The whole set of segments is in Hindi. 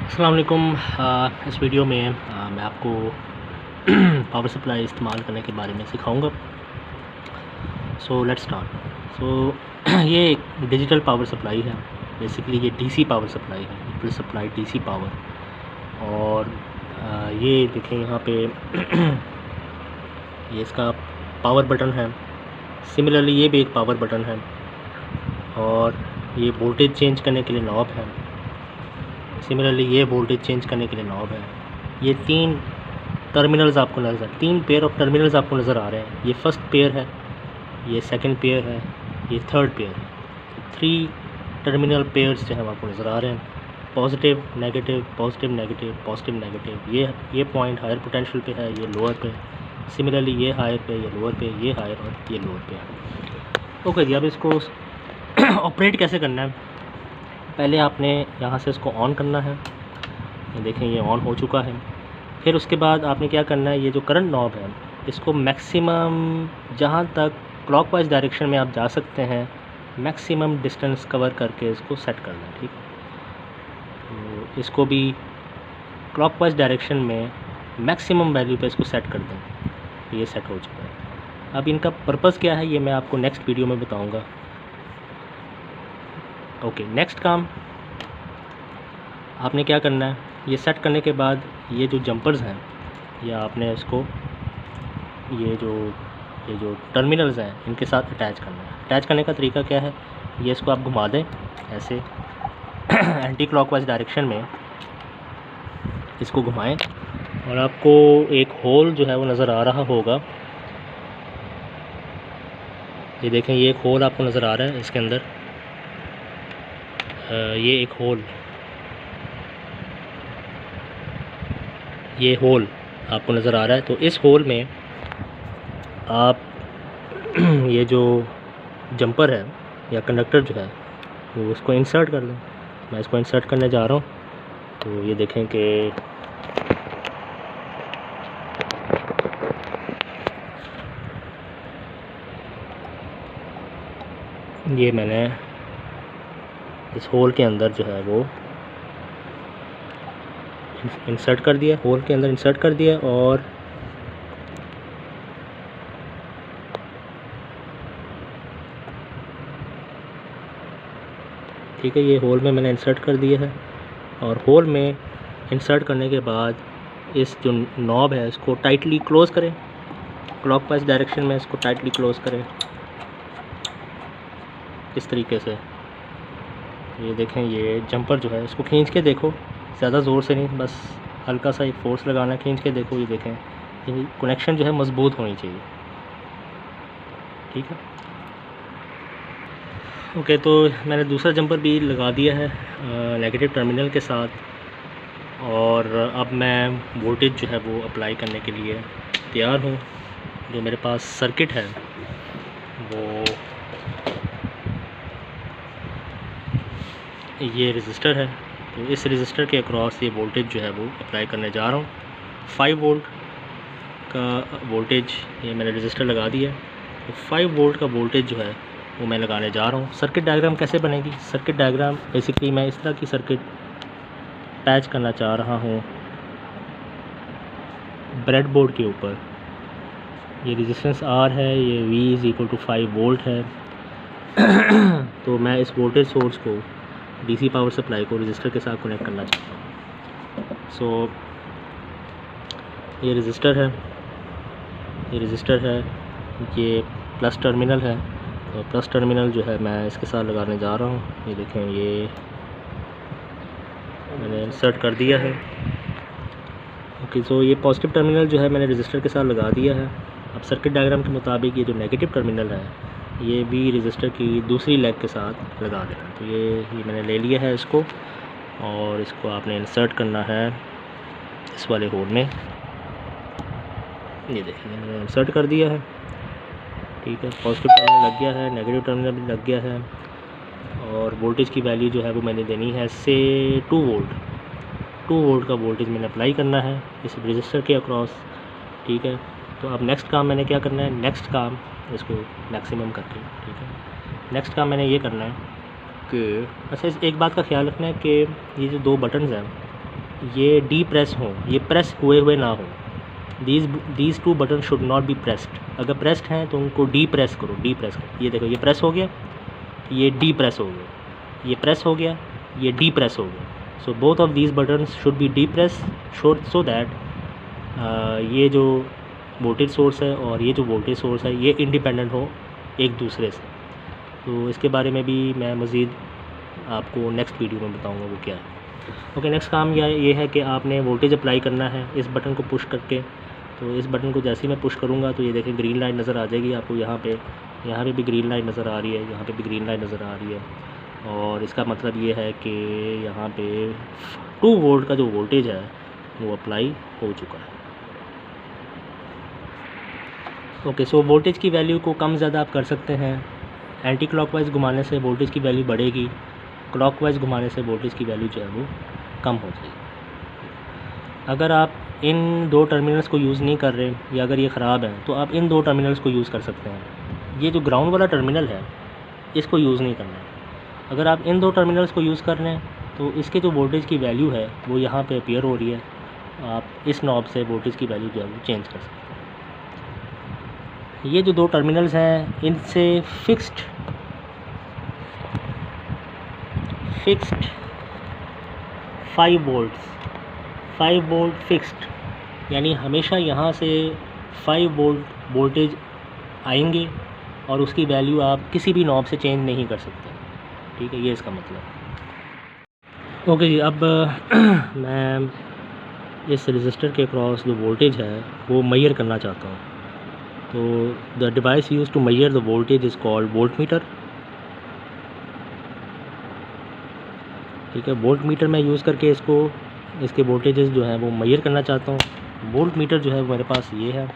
अस्सलाम वालेकुम। इस वीडियो में मैं आपको पावर सप्लाई इस्तेमाल करने के बारे में सिखाऊंगा। So let's start. ये एक डिजिटल पावर सप्लाई है। बेसिकली ये डीसी पावर सप्लाई है, it will supply DC power. और ये देखें यहाँ पे ये इसका पावर बटन है। सिमिलरली ये भी एक पावर बटन है और ये वोल्टेज चेंज करने के लिए नॉब है। सिमिलरली ये वोल्टेज चेंज करने के लिए नॉब है। ये तीन पेयर ऑफ टर्मिनल्स आपको नज़र आ रहे हैं। ये फर्स्ट पेयर है, ये सेकंड पेयर है, ये थर्ड पेयर है। 3 टर्मिनल पेयर्स जो हैं आपको नज़र आ रहे हैं। Positive negative, positive negative, positive negative. ये पॉइंट हायर पोटेंशियल पे है, ये लोअर पे। सिमिलरली ये हायर पे, ये लोअर पे, ये हायर और ये लोअर पे। ओके जी, अब इसको ऑपरेट कैसे करना है। पहले आपने यहाँ से इसको ऑन करना है। ये देखें, ये ऑन हो चुका है। फिर उसके बाद आपने क्या करना है, ये जो करंट नॉब है इसको मैक्सिमम जहाँ तक क्लॉकवाइज डायरेक्शन में आप जा सकते हैं मैक्सिमम डिस्टेंस कवर करके इसको सेट करना है। ठीक है, तो इसको भी क्लॉकवाइज डायरेक्शन में मैक्सिमम वैल्यू पे इसको सेट कर दें। ये सेट हो चुका है। अब इनका पर्पज़ क्या है ये मैं आपको नेक्स्ट वीडियो में बताऊँगा। ओके, नेक्स्ट काम आपने क्या करना है, ये सेट करने के बाद ये जो जंपर्स हैं या आपने इसको ये जो टर्मिनल्स हैं इनके साथ अटैच करना है। अटैच करने का तरीका क्या है, ये इसको आप घुमा दें ऐसे एंटी क्लॉकवाइज डायरेक्शन में इसको घुमाएं और आपको एक होल जो है वो नज़र आ रहा होगा। ये देखें, ये एक होल आपको नज़र आ रहा है इसके अंदर। ये एक होल, ये होल आपको नज़र आ रहा है। तो इस होल में आप ये जो जंपर है या कंडक्टर जो है वो उसको इंसर्ट कर लें। मैं इसको इंसर्ट करने जा रहा हूँ। तो ये देखें कि ये मैंने इस होल के अंदर जो है वो इंसर्ट कर दिया, होल के अंदर इंसर्ट कर दिया। और ठीक है, ये होल में मैंने इंसर्ट कर दिया है। और होल में इंसर्ट करने के बाद इस जो नॉब है इसको टाइटली क्लोज़ करें। क्लॉकवाइज डायरेक्शन में इसको टाइटली क्लोज़ करें इस तरीके से। ये देखें, ये जंपर जो है इसको खींच के देखो, ज़्यादा ज़ोर से नहीं, बस हल्का सा एक फोर्स लगाना, खींच के देखो। ये देखें, ये कनेक्शन जो है मज़बूत होनी चाहिए। ठीक है, ओके। तो मैंने दूसरा जंपर भी लगा दिया है नेगेटिव टर्मिनल के साथ और अब मैं वोल्टेज जो है वो अप्लाई करने के लिए तैयार हूँ। जो मेरे पास सर्किट है वो ये रजिस्टर है। तो इस रजिस्टर के अक्रॉस ये वोल्टेज जो है वो अप्लाई करने जा रहा हूँ। 5 वोल्ट का वोल्टेज ये मैंने रजिस्टर लगा दिया। तो 5 वोल्ट का वोल्टेज जो है वो मैं लगाने जा रहा हूँ। सर्किट डायग्राम कैसे बनेगी, सर्किट डायग्राम बेसिकली मैं इस तरह की सर्किट पैच करना चाह रहा हूँ ब्रेड बोर्ड के ऊपर। ये रेजिस्टेंस R है, ये V = 5 वोल्ट है। तो मैं इस वोल्टेज सोर्स को डीसी पावर सप्लाई को रजिस्टर के साथ कनेक्ट करना चाहता हूँ। सो ये रजिस्टर है, ये प्लस टर्मिनल है। तो प्लस टर्मिनल जो है मैं इसके साथ लगाने जा रहा हूँ। ये देखें, ये मैंने इंसर्ट कर दिया है। ओके, तो ये पॉजिटिव टर्मिनल जो है मैंने रजिस्टर के साथ लगा दिया है। अब सर्किट डायग्राम के मुताबिक ये जो नेगेटिव टर्मिनल है ये भी रजिस्टर की दूसरी लेग के साथ लगा देना। तो ये मैंने ले लिया है इसको और इसको आपने इंसर्ट करना है इस वाले होल में। ये देखिए, मैंने इंसर्ट कर दिया है। ठीक है, पॉजिटिव टर्मिनल लग गया है, नेगेटिव टर्मिनल भी लग गया है। और वोल्टेज की वैल्यू जो है वो मैंने देनी है से 2 वोल्ट का वोल्टेज मैंने अप्लाई करना है इस रजिस्टर के अक्रॉस। ठीक है, तो अब नेक्स्ट काम मैंने क्या करना है, नेक्स्ट काम इसको मैक्सिमम करके। ठीक है, नेक्स्ट काम मैंने ये करना है कि अच्छा, एक बात का ख्याल रखना है कि ये जो 2 बटन्स हैं ये डी प्रेस हों, ये प्रेस हुए हुए ना हों। These two button should not be pressed. अगर प्रेस्ड हैं तो उनको डी प्रेस करो, डी प्रेस करो। ये देखो, ये प्रेस हो गया, ये डी प्रेस हो गया, ये प्रेस हो गया, ये डी प्रेस हो गया। So both of these buttons should be D press so that ये जो वोल्टेज सोर्स है और ये जो वोल्टेज सोर्स है ये इंडिपेंडेंट हो एक दूसरे से। तो इसके बारे में भी मैं मज़ीद आपको नेक्स्ट वीडियो में बताऊंगा वो क्या है। ओके, नेक्स्ट काम ये है कि आपने वोल्टेज अप्लाई करना है इस बटन को पुश करके। तो इस बटन को जैसे ही मैं पुश करूँगा तो ये देखें ग्रीन लाइट नज़र आ जाएगी आपको। यहाँ पे भी ग्रीन लाइट नज़र आ रही है, यहाँ पे भी ग्रीन लाइट नज़र आ रही है। और इसका मतलब ये है कि यहाँ पे 2 वोल्ट का जो वोल्टेज है वो अप्लाई हो चुका है। ओके, सो वोल्टेज की वैल्यू को कम ज़्यादा आप कर सकते हैं। एंटी क्लॉकवाइज घुमाने से वोल्टेज की वैल्यू बढ़ेगी, क्लॉकवाइज घुमाने से वोल्टेज की वैल्यू जो है वो कम हो जाएगी। अगर आप इन 2 टर्मिनल्स को यूज़ नहीं कर रहे या अगर ये ख़राब है तो आप इन 2 टर्मिनल्स को यूज़ कर सकते हैं। ये जो ग्राउंड वाला टर्मिनल है इसको यूज़ नहीं करना है। अगर आप इन 2 टर्मिनल्स को यूज़ कर रहे हैं तो इसके जो वोल्टेज की वैल्यू है वो यहाँ पे अपीयर हो रही है। आप इस नॉब से वोल्टेज की वैल्यू जो है वो चेंज कर सकते हैं। ये जो 2 टर्मिनल्स हैं इनसे फिक्स्ड 5 वोल्ट फिक्स्ड, यानी हमेशा यहाँ से 5 वोल्ट वोल्टेज आएंगे और उसकी वैल्यू आप किसी भी नॉब से चेंज नहीं कर सकते। ठीक है, ये इसका मतलब। ओके जी, अब मैं इस रजिस्टर के अक्रॉस जो वोल्टेज है वो मेजर करना चाहता हूँ। तो the device use to measure the voltage is called volt meter. ठीक है, वोल्ट मीटर मैं यूज़ करके इसके वोल्टेजेस जो हैं वो मेजर करना चाहता हूँ। वोल्ट मीटर जो है मेरे पास ये है।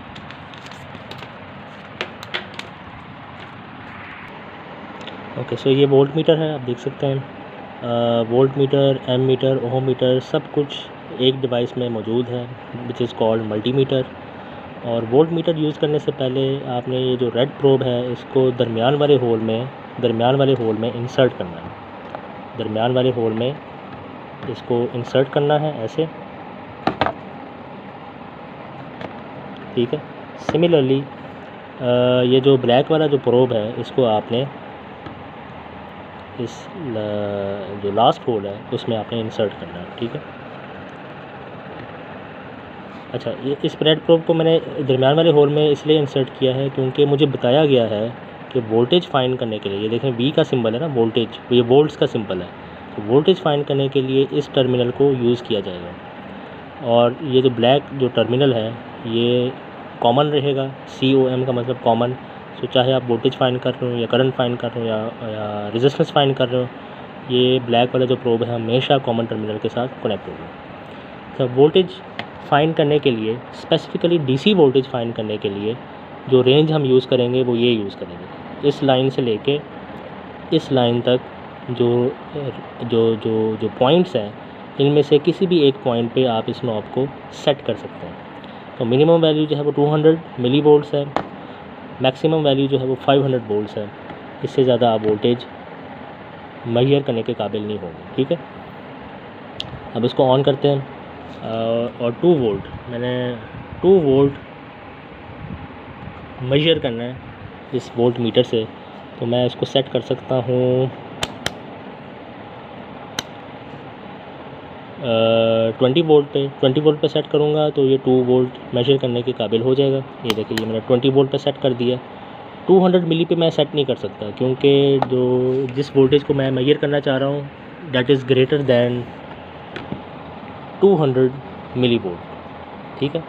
ओके, सो ये वोल्ट मीटर है, आप देख सकते हैं। वोल्ट मीटर, एम मीटर, ओम मीटर सब कुछ एक डिवाइस में मौजूद है विच इज़ कॉल्ड मल्टीमीटर। और वोल्ट मीटर यूज़ करने से पहले आपने ये जो रेड प्रोब है इसको दरमियान वाले होल में इंसर्ट करना है। दरमियान वाले होल में इसको इंसर्ट करना है ऐसे। ठीक है, सिमिलरली ये जो ब्लैक वाला जो प्रोब है इसको आपने इस जो लास्ट होल है उसमें आपने इंसर्ट करना है। ठीक है, अच्छा, ये इस रेड प्रोब को मैंने दरमियान वाले होल में इसलिए इंसर्ट किया है क्योंकि मुझे बताया गया है कि वोल्टेज फाइंड करने के लिए, ये देखें वी का सिंबल है ना, वोल्टेज, ये वोल्ट्स का सिंबल है। तो वोल्टेज फाइंड करने के लिए इस टर्मिनल को यूज़ किया जाएगा। और ये जो ब्लैक जो टर्मिनल है ये कॉमन रहेगा, COM का मतलब कॉमन। तो चाहे आप वोल्टेज फाइंड कर रहे हो या करंट फाइंड कर रहे हो या रेजिस्टेंस फाइंड कर रहे हो, ये ब्लैक वाला जो प्रोब है हमेशा कॉमन टर्मिनल के साथ कनेक्ट होगा। तो वोल्टेज फाइंड करने के लिए, स्पेसिफिकली DC वोल्टेज फाइंड करने के लिए जो रेंज हम यूज़ करेंगे वो ये यूज़ करेंगे। इस लाइन से लेके इस लाइन तक जो पॉइंट्स हैं इनमें से किसी भी एक पॉइंट पे आप इस नॉब को सेट कर सकते हैं। तो मिनिमम वैल्यू जो है वो 200 मिली वोल्ट्स है, मैक्सिमम वैल्यू जो है वो 500 वोल्ट्स है। इससे ज़्यादा आप वोल्टेज मेजर करने के काबिल नहीं होंगे। ठीक है, अब इसको ऑन करते हैं। और 2 वोल्ट, मैंने 2 वोल्ट मेजर करना है इस वोल्ट मीटर से। तो मैं इसको सेट कर सकता हूँ 20 वोल्ट पे। 20 वोल्ट पे सेट करूँगा तो ये 2 वोल्ट मेजर करने के काबिल हो जाएगा। ये देखिए, ये मैंने 20 वोल्ट पे सेट कर दिया। 200 मिली पे मैं सेट नहीं कर सकता क्योंकि जिस वोल्टेज को मैं मेजर करना चाह रहा हूँ that is greater than 200 milli volt. ठीक है,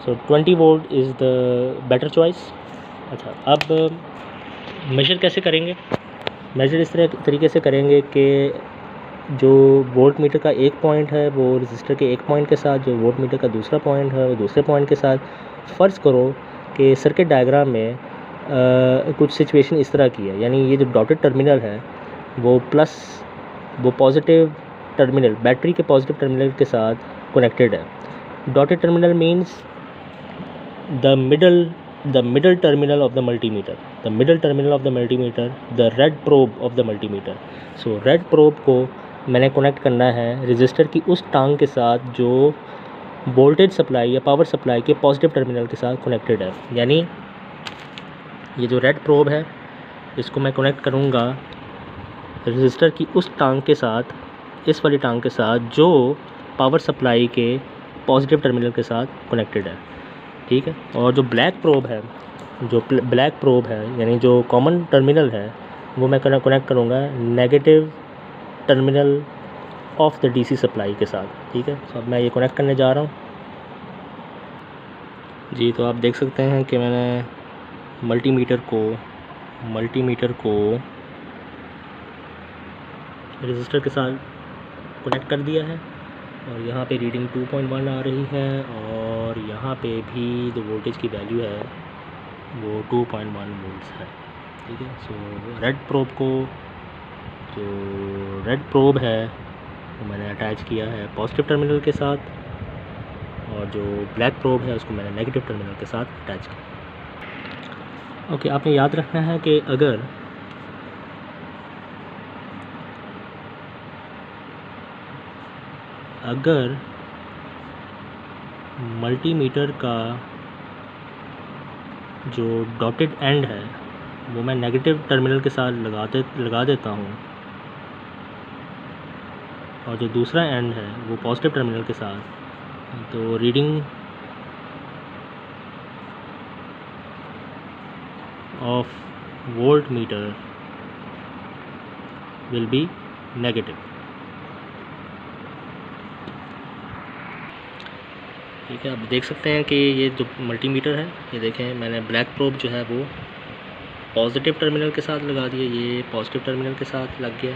so 20 volt is the better choice. अच्छा, अब मेजर कैसे करेंगे? मेजर इस तरीके से करेंगे कि जो वोल्ट मीटर का एक पॉइंट है वो रजिस्टर के एक पॉइंट के साथ, जो वोल्ट मीटर का दूसरा पॉइंट है वो दूसरे पॉइंट के साथ। फ़र्ज़ करो कि सर्किट डायग्राम में कुछ सिचुएशन इस तरह की है, यानी ये जो डॉटेड टर्मिनल है वो पॉजिटिव टर्मिनल, बैटरी के पॉजिटिव टर्मिनल के साथ कनेक्टेड है। Dotted terminal means the middle terminal of the multimeter, the red probe of the multimeter। so red probe को मैंने कनेक्ट करना है रजिस्टर की उस टांग के साथ जो वोल्टेज सप्लाई या पावर सप्लाई के पॉजिटिव टर्मिनल के साथ कनेक्टेड है। यानी ये जो रेड प्रोब है इसको मैं कनेक्ट करूँगा रजिस्टर की उस टांग के साथ, इस वाली टांग के साथ जो पावर सप्लाई के पॉजिटिव टर्मिनल के साथ कनेक्टेड है। ठीक है। और जो ब्लैक प्रोब है यानी जो कॉमन टर्मिनल है वो मैं कनेक्ट करूँगा negative terminal of the DC supply के साथ। ठीक है। तो अब मैं ये कनेक्ट करने जा रहा हूँ जी। तो आप देख सकते हैं कि मैंने मल्टीमीटर को रजिस्टर के साथ कनेक्ट कर दिया है और यहाँ पे रीडिंग 2.1 आ रही है और यहाँ पे भी जो वोल्टेज की वैल्यू है वो 2.1 वोल्ट्स है। ठीक है। सो रेड प्रोब है वो मैंने अटैच किया है पॉजिटिव टर्मिनल के साथ और जो ब्लैक प्रोब है उसको मैंने नेगेटिव टर्मिनल के साथ अटैच किया। ओके, आपने याद रखना है कि अगर मल्टीमीटर का जो डॉटेड एंड है वो मैं नेगेटिव टर्मिनल के साथ लगा देता हूँ और जो दूसरा एंड है वो पॉजिटिव टर्मिनल के साथ, तो reading of volt meter will be negative. ठीक है। आप देख सकते हैं कि ये जो मल्टीमीटर है, ये देखें मैंने ब्लैक प्रोब जो है वो पॉजिटिव टर्मिनल के साथ लगा दिया, ये पॉजिटिव टर्मिनल के साथ लग गया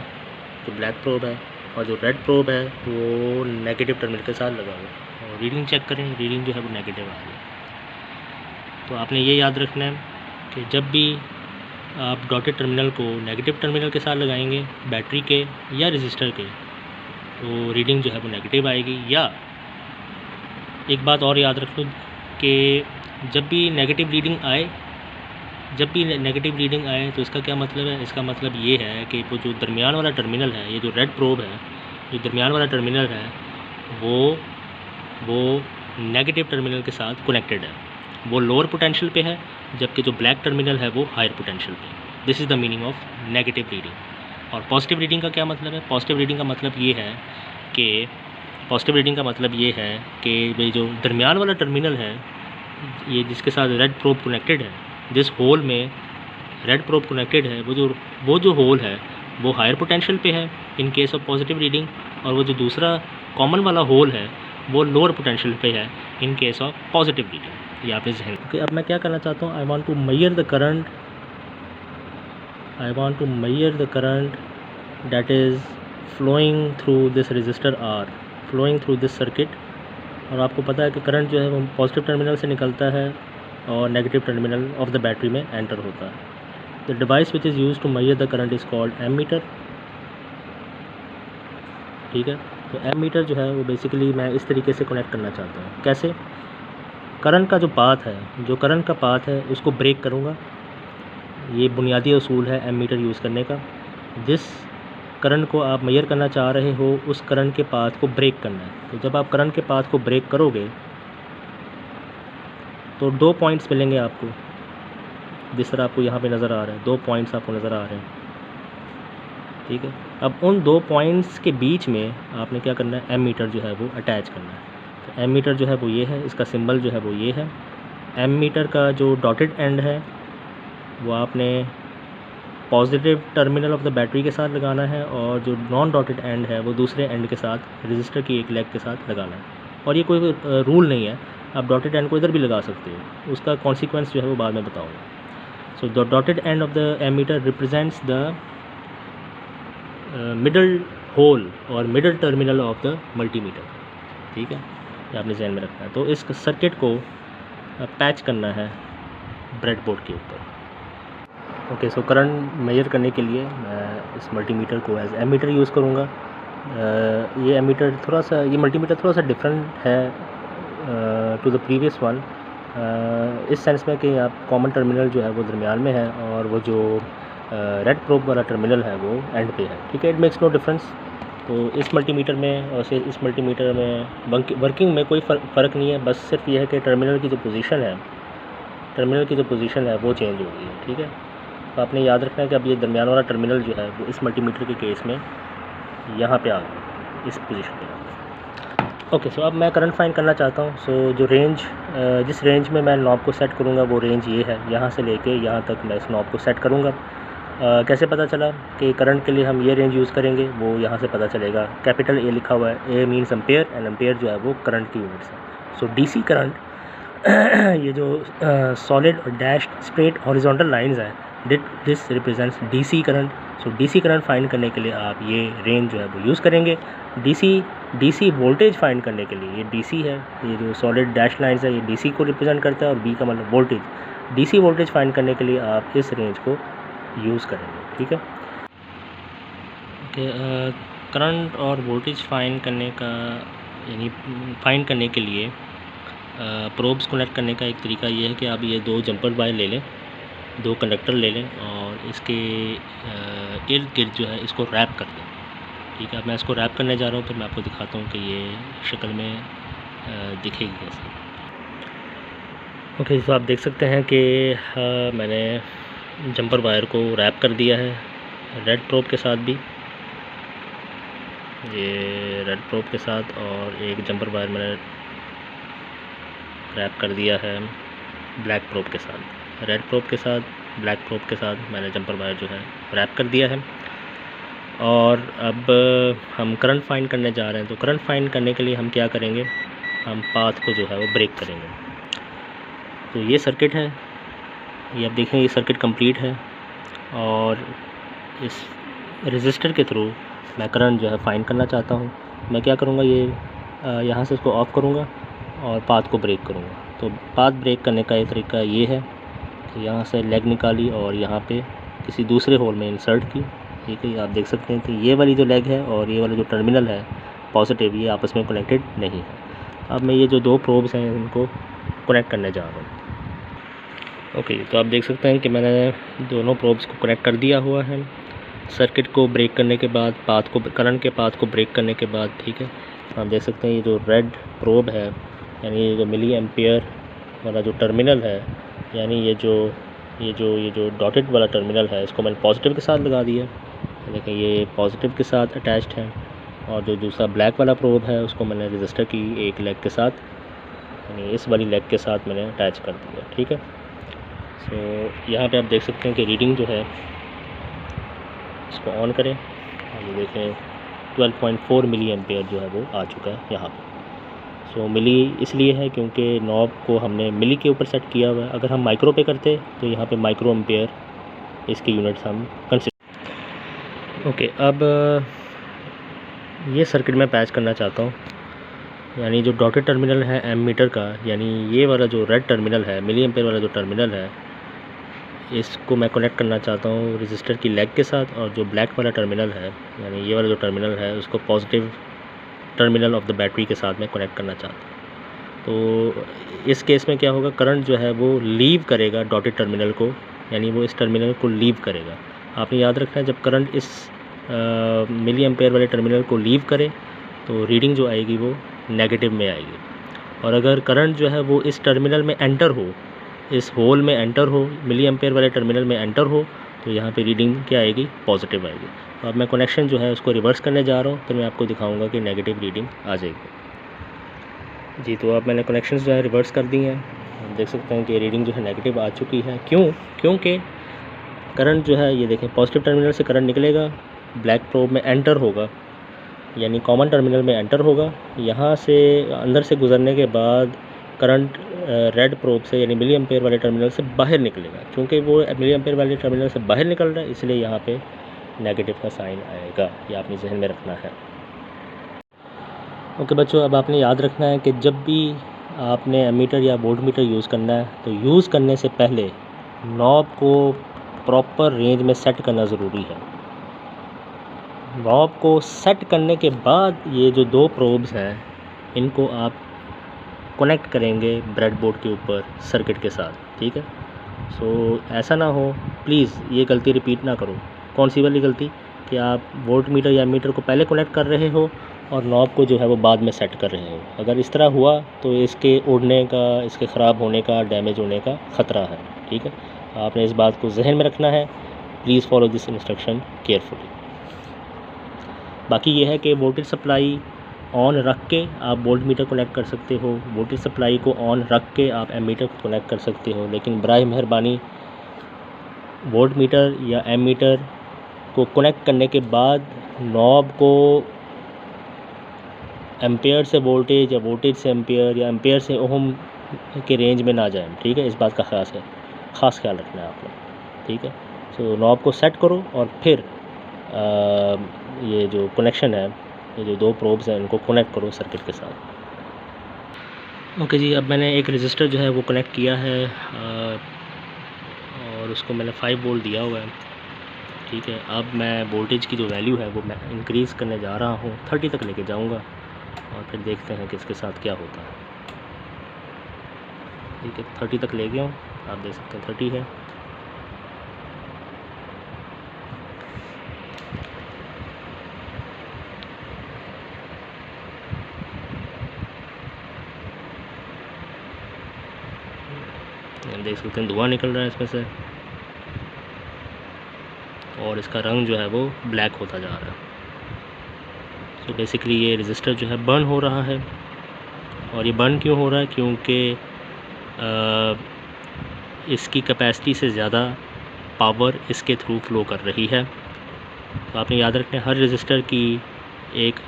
जो ब्लैक प्रोब है, और जो रेड प्रोब है वो नेगेटिव टर्मिनल के साथ लगा हुआ। और रीडिंग चेक करें, रीडिंग जो है वो नेगेटिव आ रही है। तो आपने ये याद रखना है कि जब भी आप डॉटेड टर्मिनल को नेगेटिव टर्मिनल के साथ लगाएंगे बैटरी के या रजिस्टर के, तो रीडिंग जो है वो नेगेटिव आएगी। या एक बात और याद रख लो कि जब भी नेगेटिव रीडिंग आए तो इसका क्या मतलब है? इसका मतलब ये है कि वो जो दरमियान वाला टर्मिनल है, ये जो रेड प्रोब है, जो दरमियान वाला टर्मिनल है वो नेगेटिव टर्मिनल के साथ कनेक्टेड है, वो लोअर पोटेंशियल पे है, जबकि जो ब्लैक टर्मिनल है वो हायर पोटेंशियल पे। This is the meaning of negative reading. और पॉजिटिव रीडिंग का क्या मतलब है? पॉजिटिव रीडिंग का मतलब ये है कि भाई जो दरमियान वाला टर्मिनल है, ये जिसके साथ रेड प्रोब कनेक्टेड है, जिस होल में रेड प्रोब कनेक्टेड है, वो जो होल है वो हायर पोटेंशियल पे है in case of positive reading, और वो जो दूसरा कॉमन वाला होल है वो लोअर पोटेंशियल पे है in case of positive reading. ये आप इस जहन कि अब मैं क्या करना चाहता हूँ, I want to measure the current that is flowing through this resistor R, flowing through this circuit. और आपको पता है कि करंट जो है वो पॉजिटिव टर्मिनल से निकलता है और negative terminal of the battery में एंटर होता है। The device which is use to measure the current is called ammeter. ठीक है। तो एमीटर जो है वो बेसिकली मैं इस तरीके से कनेक्ट करना चाहता हूँ। कैसे? करंट का जो पाथ है उसको ब्रेक करूँगा। ये बुनियादी उसूल है एमीटर यूज़ करने का। जिस करंट को आप मेजर करना चाह रहे हो उस करंट के पाथ को ब्रेक करना है। तो जब आप करंट के पाथ को ब्रेक करोगे तो 2 पॉइंट्स मिलेंगे आपको, जिस तरह आपको यहाँ पे नज़र आ रहा है, 2 पॉइंट्स आपको नज़र आ रहे हैं। ठीक है। अब उन 2 पॉइंट्स के बीच में आपने क्या करना है, एमीटर जो है वो अटैच करना है। तो एमीटर जो है वो ये है, इसका सिंबल जो है वो ये है। एमीटर का जो डॉटेड एंड है वो आपने positive terminal of the battery के साथ लगाना है, और जो नॉन डॉटेड एंड है वो दूसरे एंड के साथ, रजिस्टर की एक लेग के साथ लगाना है। और ये कोई रूल नहीं है, आप डॉटेड एंड को इधर भी लगा सकते हो, उसका कॉन्सिक्वेंस जो है वो बाद में बताऊँगा। So the dotted end of the ammeter represents the middle hole और middle terminal of the multimeter. ठीक है, ये आपने ध्यान में रखना है। तो इस सर्किट को पैच करना है ब्रेडबोर्ड के ऊपर। ओके, सो करंट मेजर करने के लिए मैं इस मल्टीमीटर को एज एमीटर यूज़ करूँगा। ये मल्टीमीटर थोड़ा सा डिफरेंट है टू द प्रीवियस वन, इस सेंस में कि आप कॉमन टर्मिनल जो है वो दरमियान में है और वो जो रेड प्रोब वाला टर्मिनल है वो एंड पे है। ठीक है, इट मेक्स नो डिफरेंस तो इस मल्टीमीटर में और सिर्फ इस मल्टीमीटर में वर्किंग में कोई फ़र्क नहीं है, बस सिर्फ ये है कि टर्मिनल की जो पोजीशन है वो चेंज हो गई है। ठीक है, तो आपने याद रखना है कि अब ये दरमियान वाला टर्मिनल जो है वो इस मल्टीमीटर के केस में यहाँ पे आ गया, इस पोजीशन पे आ गया। ओके, सो अब मैं करंट फाइंड करना चाहता हूँ। सो जो जिस रेंज में मैं नॉब को सेट करूँगा वो रेंज ये है, यहाँ से लेके यहाँ तक मैं इस नॉब को सेट करूँगा। कैसे पता चला कि करंट के लिए हम ये रेंज यूज़ करेंगे, वो यहाँ से पता चलेगा। कैपिटल ए लिखा हुआ है, ए मीन्स एम्पेयर एंड एम्पेयर जो है वो करंट की यूनिट्स है। सो डीसी करंट ये जो सॉलिड और डैश्ड स्ट्रेट हॉरिजॉन्टल लाइंस हैं, this represents DC current. So DC current find करने के लिए आप ये रेंज जो है वो यूज़ करेंगे। डीसी वोल्टेज फाइंड करने के लिए ये डीसी है, ये जो सॉलिड डैश लाइंस है ये डीसी को रिप्रेजेंट करता है और बी का मतलब वोल्टेज। डीसी वोल्टेज फाइंड करने के लिए आप इस रेंज को यूज़ करेंगे। ठीक है, करंट और वोल्टेज फाइंड करने का यानी फाइंड करने के लिए प्रोब्स कनेक्ट करने का एक तरीका ये है कि आप ये दो जंपर वायर ले लें, दो कंडक्टर ले लें और इसके इर्द गिर्द जो है इसको रैप कर दें। ठीक है, अब मैं इसको रैप करने जा रहा हूँ, फिर मैं आपको दिखाता हूँ कि ये शक्ल में दिखेगी कैसे। ओके, तो आप देख सकते हैं कि मैंने जंपर वायर को रैप कर दिया है रेड प्रोब के साथ भी, ये रेड प्रोब के साथ, और एक जंपर वायर मैंने रैप कर दिया है ब्लैक प्रोब के साथ। रेड प्रोब के साथ, ब्लैक प्रोब के साथ मैंने जंपर वायर जो है रैप कर दिया है। और अब हम करंट फाइंड करने जा रहे हैं। तो करंट फाइंड करने के लिए हम क्या करेंगे, हम पाथ को जो है वो ब्रेक करेंगे। तो ये सर्किट है, ये आप देखें ये सर्किट कंप्लीट है और इस रेजिस्टर के थ्रू मैं करंट जो है फाइंड करना चाहता हूँ। मैं क्या करूँगा, ये यहाँ से इसको ऑफ़ करूँगा और पाथ को ब्रेक करूँगा। तो पाथ ब्रेक करने का ये तरीका ये है कि यहाँ से लेग निकाली और यहाँ पे किसी दूसरे होल में इंसर्ट की। ठीक है, आप देख सकते हैं कि ये वाली जो लेग है और ये वाला जो टर्मिनल है पॉजिटिव, ये आपस में कनेक्टेड नहीं है। अब मैं ये जो दो प्रोब्स हैं इनको कनेक्ट करने जा रहा हूँ। ओके, तो आप देख सकते हैं कि मैंने दोनों प्रोब्स को कनेक्ट कर दिया हुआ है। सर्किट को ब्रेक करने के बाद, करंट के पाथ को ब्रेक करने के बाद, ठीक है, आप देख सकते हैं ये जो रेड प्रोब है यानी ये जो मिली एम्पेयर वाला जो टर्मिनल है, यानी ये जो डॉटेड वाला टर्मिनल है इसको मैंने पॉजिटिव के साथ लगा दिया। देखें ये पॉजिटिव के साथ अटैच्ड है, और जो दूसरा ब्लैक वाला प्रोब है उसको मैंने रजिस्टर की एक लेग के साथ, यानी इस वाली लेग के साथ मैंने अटैच कर दिया। ठीक है, सो यहाँ पे आप देख सकते हैं कि रीडिंग जो है, इसको ऑन करें और ये देखें 12.4 मिली एम्पेयर जो है वो आ चुका है यहाँ पे। सो मिली इसलिए है क्योंकि नॉब को हमने मिली के ऊपर सेट किया हुआ है। अगर हम माइक्रो पे करते तो यहाँ पे माइक्रो एम्पेयर इसकी यूनिट्स हम कंसिडर। ओके, अब ये सर्किट मैं पैच करना चाहता हूँ, यानी जो डॉटेड टर्मिनल है एमीटर का, यानी ये वाला जो रेड टर्मिनल है मिली एम्पेयर वाला जो टर्मिनल है, इसको मैं कनेक्ट करना चाहता हूँ रजिस्टर की लेग के साथ। और जो ब्लैक वाला टर्मिनल है यानी ये वाला जो टर्मिनल है उसको positive terminal of the battery के साथ मैं कनेक्ट करना चाहता हूँ। तो इस केस में क्या होगा, करंट जो है वो लीव करेगा डॉटेड टर्मिनल को, यानी वो इस टर्मिनल को लीव करेगा। आपने याद रखना है जब करंट इस मिली एम्पेयर वाले टर्मिनल को लीव करे तो रीडिंग जो आएगी वो नेगेटिव में आएगी। और अगर करंट जो है वो इस टर्मिनल में एंटर हो, इस होल में एंटर हो, मिली एम्पेयर वाले टर्मिनल में एंटर हो, तो यहाँ पे रीडिंग क्या आएगी, पॉजिटिव आएगी। तो अब मैं कनेक्शन जो है उसको रिवर्स करने जा रहा हूँ, तो मैं आपको दिखाऊंगा कि नेगेटिव रीडिंग आ जाएगी। जी, तो अब मैंने कनेक्शंस जो है रिवर्स कर दी हैं। आप देख सकते हैं कि रीडिंग जो है नेगेटिव आ चुकी है। क्योंकि करंट जो है ये देखें पॉजिटिव टर्मिनल से करंट निकलेगा, ब्लैक प्रोब में एंटर होगा, यानी कॉमन टर्मिनल में एंटर होगा। यहाँ से अंदर से गुजरने के बाद करंट रेड प्रोब से यानी मिली एम्पेयर वाले टर्मिनल से बाहर निकलेगा। क्योंकि वो मिली एम्पेयर वाले टर्मिनल से बाहर निकल रहा है, इसलिए यहाँ पे नेगेटिव का साइन आएगा। ये आपने जहन में रखना है। ओके बच्चों, अब आपने याद रखना है कि जब भी आपने एमीटर या वोल्टमीटर यूज़ करना है तो यूज़ करने से पहले नॉब को प्रॉपर रेंज में सेट करना ज़रूरी है। नॉब को सेट करने के बाद ये जो दो प्रोब्स हैं इनको आप कनेक्ट करेंगे ब्रेडबोर्ड के ऊपर सर्किट के साथ। ठीक है, सो ऐसा ना हो, प्लीज़ ये गलती रिपीट ना करो। कौन सी वाली गलती कि आप वोल्ट मीटर या मीटर को पहले कनेक्ट कर रहे हो और नॉब को जो है वो बाद में सेट कर रहे हो। अगर इस तरह हुआ तो इसके उड़ने का, इसके ख़राब होने का, डैमेज होने का ख़तरा है। ठीक है, आपने इस बात को जहन में रखना है। Please follow this instruction carefully. बाकी ये है कि वोल्टेज सप्लाई ऑन रख के आप वोल्ट मीटर कनेक्ट कर सकते हो, वोल्टेज सप्लाई को ऑन रख के आप एमीटर को कनेक्ट कर सकते हो, लेकिन बराए मेहरबानी वोल्ट मीटर या एमीटर को कनेक्ट करने के बाद नॉब को एम्पेयर से वोल्टेज या वोल्टेज से एम्पेयर या एम्पेयर से ओम के रेंज में ना जाए। ठीक है, इस बात का ख़ास ख्याल रखना है आपको। ठीक है, सो नॉब को सेट करो और फिर ये जो कनेक्शन है, ये जो 2 प्रोब्स हैं, इनको कनेक्ट करो सर्किट के साथ। ओके जी, अब मैंने एक रजिस्टर जो है वो कनेक्ट किया है और उसको मैंने 5 वोल्ट दिया हुआ है। ठीक है, अब मैं वोल्टेज की जो वैल्यू है वो मैं इंक्रीज़ करने जा रहा हूँ, 30 तक लेके जाऊँगा और फिर देखते हैं कि इसके साथ क्या होता है। ठीक है, 30 तक ले गया हूँ, आप देख सकते हैं 30 है। देख सकते हैं धुआं निकल रहा है इसमें से और इसका रंग जो है वो ब्लैक होता जा रहा है। तो बेसिकली ये रजिस्टर जो है बर्न हो रहा है। और ये बर्न क्यों हो रहा है? क्योंकि इसकी कैपेसिटी से ज़्यादा पावर इसके थ्रू फ्लो कर रही है। तो आपने याद रखना है, हर रजिस्टर की एक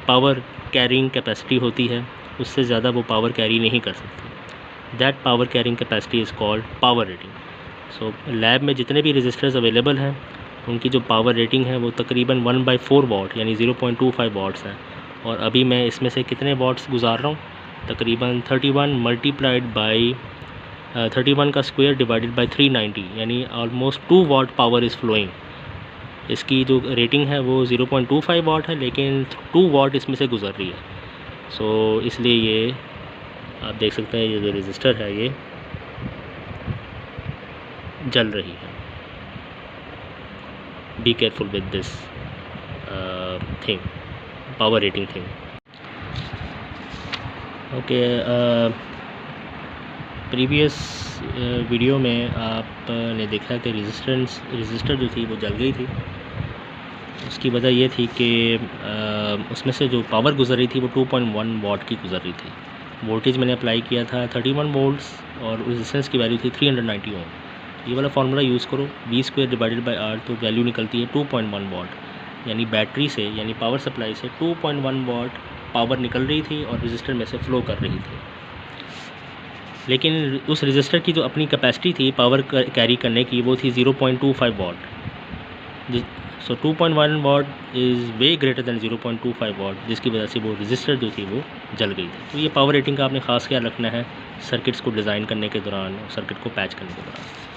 पावर कैरिंग कैपेसिटी होती है, उससे ज़्यादा वो पावर कैरी नहीं कर सकती। That power carrying capacity is called power rating. So lab में जितने भी रजिस्टर्स अवेलेबल हैं उनकी जो पावर रेटिंग है वो तकरीबन 1/4 वाट यानी 0.25 वाट्स है। और अभी मैं इसमें से कितने वाट्स गुजार रहा हूँ? तकरीबन 31 मल्टीप्लाइड बाई 31 का स्क्वायर डिवाइडेड बाई 390 यानी almost 2 watt power is flowing. इसकी जो रेटिंग है वो 0.25 वाट है, लेकिन 2 वाट इसमें से गुजर रही है। सो इसलिए ये आप देख सकते हैं, ये जो रजिस्टर है ये जल रही है। Be careful with this thing, power rating thing. Okay, previous video में आपने देखा कि रजिस्टर जो थी वो जल गई थी। उसकी वजह ये थी कि उसमें से जो पावर गुजर रही थी वो 2.1 वाट की गुजर रही थी। वोल्टेज मैंने अप्लाई किया था 31 वोल्ट्स और रेजिस्टेंस की वैल्यू थी 390 ओम। ये वाला फार्मूला यूज़ करो, V² डिवाइडेड बाई R, तो वैल्यू निकलती है 2.1 वाट। यानी बैटरी से, यानी पावर सप्लाई से 2.1 वाट पावर निकल रही थी और रजिस्टर में से फ़्लो कर रही थी। लेकिन उस रजिस्टर की जो अपनी कैपेसिटी थी पावर कैरी करने की, वो थी 0.25 वाट। सो 2.1 what is way greater than 0.25 वाट, जिसकी वजह से वो रजिस्टर जो थी वो जल गई थी। तो ये पावर रेटिंग का आपने ख़ास ख्याल रखना है सर्किट्स को डिज़ाइन करने के दौरान, सर्किट को पैच करने के दौरान।